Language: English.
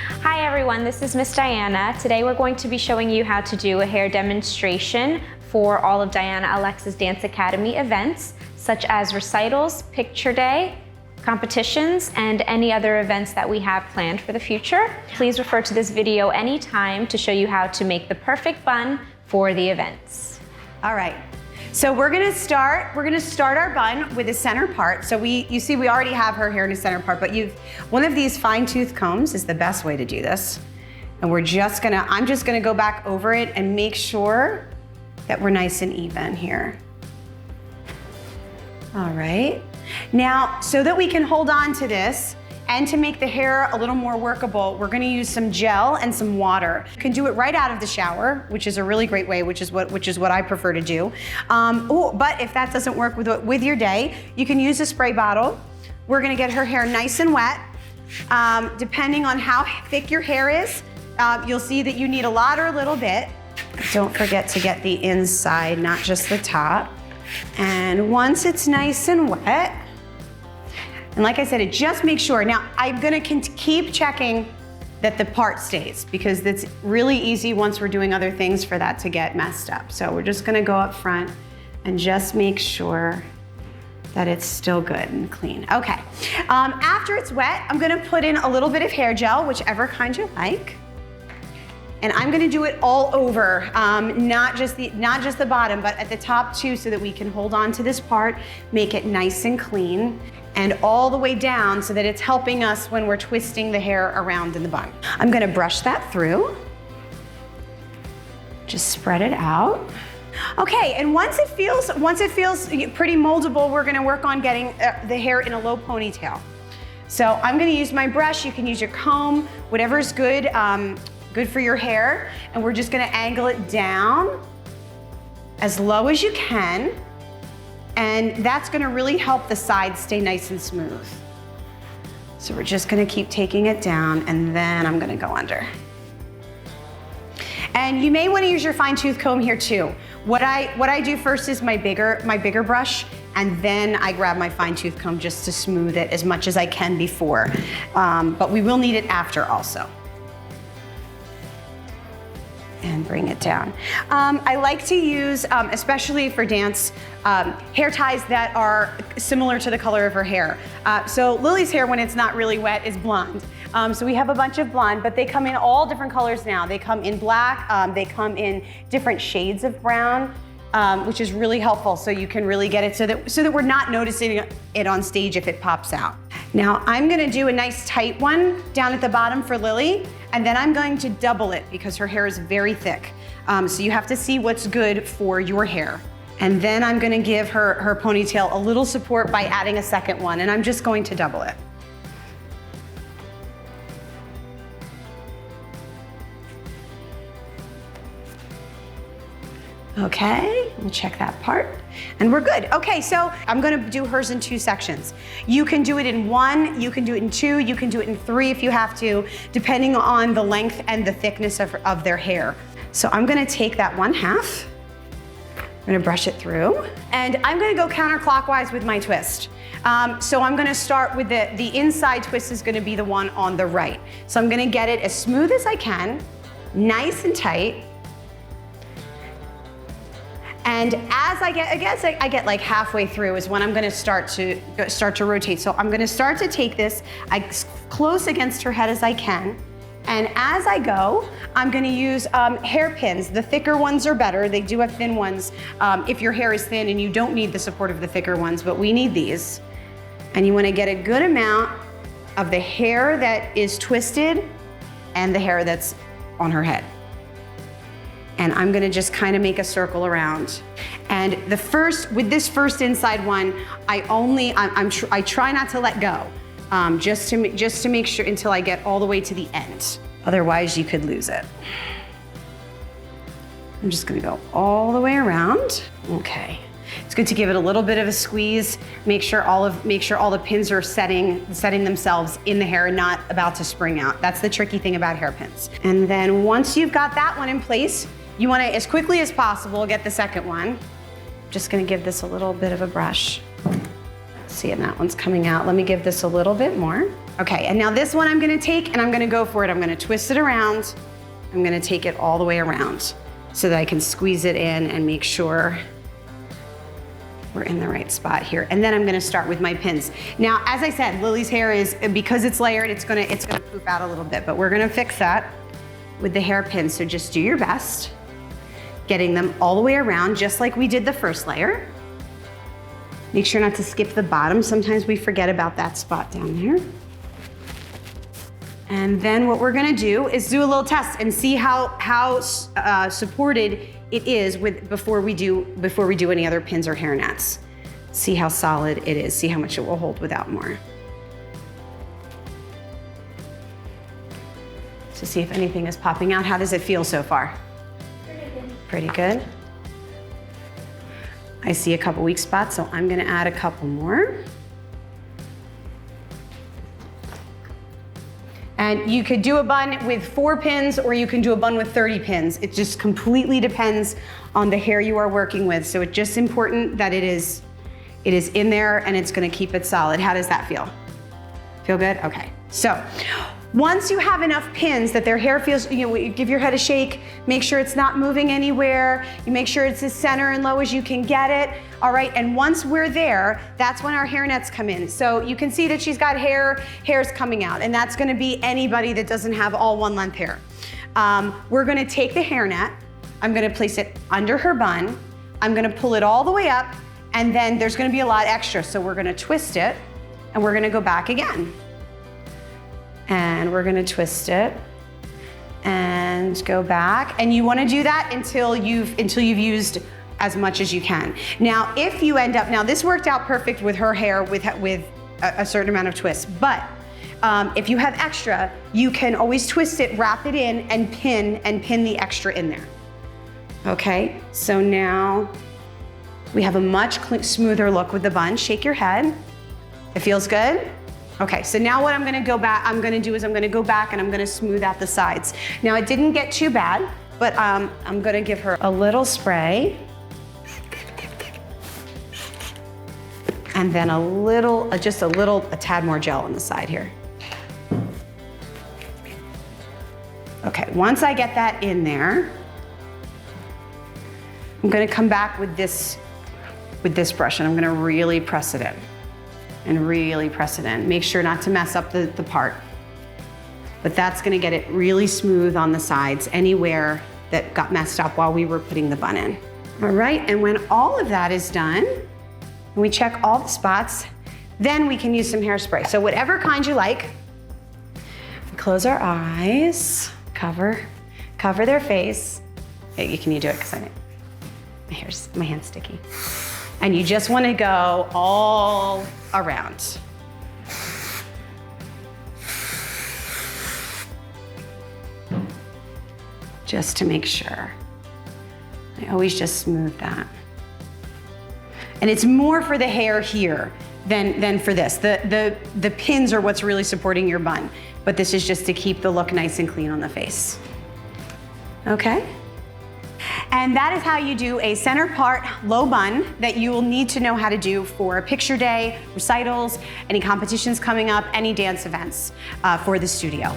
Hi everyone, this is Miss Diana. Today we're going to be showing you how to do a hair demonstration for all of Diana Alexis Dance Academy events, such as recitals, picture day, competitions, and any other events that we have planned for the future. Please refer to this video anytime to show you how to make the perfect bun for the events. All right. So we're gonna start our bun with the center part. So you see we already have her hair in the center part, but one of these fine tooth combs is the best way to do this. And I'm just gonna go back over it and make sure that we're nice and even here. All right. Now, so that we can hold on to this and to make the hair a little more workable, we're gonna use some gel and some water. You can do it right out of the shower, which is a really great way, which is what I prefer to do. But if that doesn't work with your day, you can use a spray bottle. We're gonna get her hair nice and wet. Depending on how thick your hair is, you'll see that you need a lot or a little bit. Don't forget to get the inside, not just the top. And once it's nice and wet, and like I said, just make sure. Now, I'm gonna keep checking that the part stays, because it's really easy once we're doing other things for that to get messed up. So we're just gonna go up front and just make sure that it's still good and clean. Okay, after it's wet, I'm gonna put in a little bit of hair gel, whichever kind you like. And I'm gonna do it all over, not just the bottom, but at the top too, so that we can hold on to this part, make it nice and clean, and all the way down so that it's helping us when we're twisting the hair around in the bun. I'm gonna brush that through. Just spread it out. Okay, and once it feels pretty moldable, we're gonna work on getting the hair in a low ponytail. So I'm gonna use my brush. You can use your comb, whatever's good for your hair, and we're just gonna angle it down as low as you can, and that's gonna really help the sides stay nice and smooth. So we're just gonna keep taking it down, and then I'm gonna go under. And you may wanna use your fine tooth comb here too. What I do first is my bigger brush, and then I grab my fine tooth comb just to smooth it as much as I can before. But we will need it after also. And bring it down. I like to use, especially for dance, hair ties that are similar to the color of her hair. So Lily's hair, when it's not really wet, is blonde. So we have a bunch of blonde, but they come in all different colors now. They come in black, they come in different shades of brown, which is really helpful, so you can really get it so that we're not noticing it on stage if it pops out. Now I'm gonna do a nice tight one down at the bottom for Lily, and then I'm going to double it because her hair is very thick. So you have to see what's good for your hair. And then I'm gonna give her ponytail a little support by adding a second one, and I'm just going to double it. Okay, we'll check that part. And we're good. Okay, so I'm gonna do hers in 2 sections. You can do it in 1, you can do it in 2, you can do it in 3 if you have to, depending on the length and the thickness of their hair. So I'm gonna take that 1/2, I'm gonna brush it through, and I'm gonna go counterclockwise with my twist. So I'm gonna start with the inside twist is gonna be the one on the right. So I'm gonna get it as smooth as I can, nice and tight. And as I get like halfway through is when I'm gonna start to rotate. So I'm gonna start to take this as close against her head as I can. And as I go, I'm gonna use hairpins. The thicker ones are better. They do have thin ones if your hair is thin and you don't need the support of the thicker ones, but we need these. And you wanna get a good amount of the hair that is twisted and the hair that's on her head. And I'm gonna just kind of make a circle around. And with this first inside one, I try not to let go, just to make sure until I get all the way to the end. Otherwise, you could lose it. I'm just gonna go all the way around. Okay. It's good to give it a little bit of a squeeze. Make sure all the pins are setting themselves in the hair and not about to spring out. That's the tricky thing about hairpins. And then once you've got that one in place, you want to, as quickly as possible, get the second one. Just going to give this a little bit of a brush. See, and that one's coming out. Let me give this a little bit more. Okay, and now this one I'm gonna take and I'm gonna go for it. I'm gonna twist it around. I'm gonna take it all the way around so that I can squeeze it in and make sure we're in the right spot here. And then I'm gonna start with my pins. Now, as I said, Lily's hair is, because it's layered, it's gonna poof out a little bit, but we're gonna fix that with the hairpins. So just do your best, getting them all the way around, just like we did the first layer. Make sure not to skip the bottom. Sometimes we forget about that spot down there. And then what we're gonna do is do a little test and see how supported it is before we do any other pins or hair nets. See how solid it is, see how much it will hold without more. So see if anything is popping out. How does it feel so far? Pretty good. Pretty good. I see a couple weak spots, so I'm gonna add a couple more. And you could do a bun with 4 pins or you can do a bun with 30 pins. It just completely depends on the hair you are working with. So it's just important that it is in there and it's gonna keep it solid. How does that feel? Feel good? Okay. So once you have enough pins that their hair feels, you give your head a shake, make sure it's not moving anywhere, you make sure it's as center and low as you can get it, all right? And once we're there, that's when our hair nets come in. So you can see that she's got hairs coming out, and that's gonna be anybody that doesn't have all one length hair. We're gonna take the hair net, I'm gonna place it under her bun, I'm gonna pull it all the way up, and then there's gonna be a lot extra, so we're gonna twist it, and we're gonna go back again. And we're gonna twist it and go back. And you wanna do that until you've used as much as you can. Now, if you end up, now this worked out perfect with her hair with a certain amount of twists, but if you have extra, you can always twist it, wrap it in, and pin the extra in there. Okay, so now we have a much smoother look with the bun. Shake your head. It feels good? Okay, so now what I'm gonna go back and I'm gonna smooth out the sides. Now it didn't get too bad, but I'm gonna give her a little spray. And then a tad more gel on the side here. Okay, once I get that in there, I'm gonna come back with this brush and I'm gonna really press it in. And really press it in. Make sure not to mess up the part. But that's gonna get it really smooth on the sides, anywhere that got messed up while we were putting the bun in. All right, and when all of that is done, and we check all the spots, then we can use some hairspray. So whatever kind you like. We close our eyes, cover their face. You do it, because my hand's sticky. And you just want to go all around. Just to make sure. I always just smooth that. And it's more for the hair here than for this. The pins are what's really supporting your bun, but this is just to keep the look nice and clean on the face. Okay? And that is how you do a center part low bun that you will need to know how to do for a picture day, recitals, any competitions coming up, any dance events for the studio.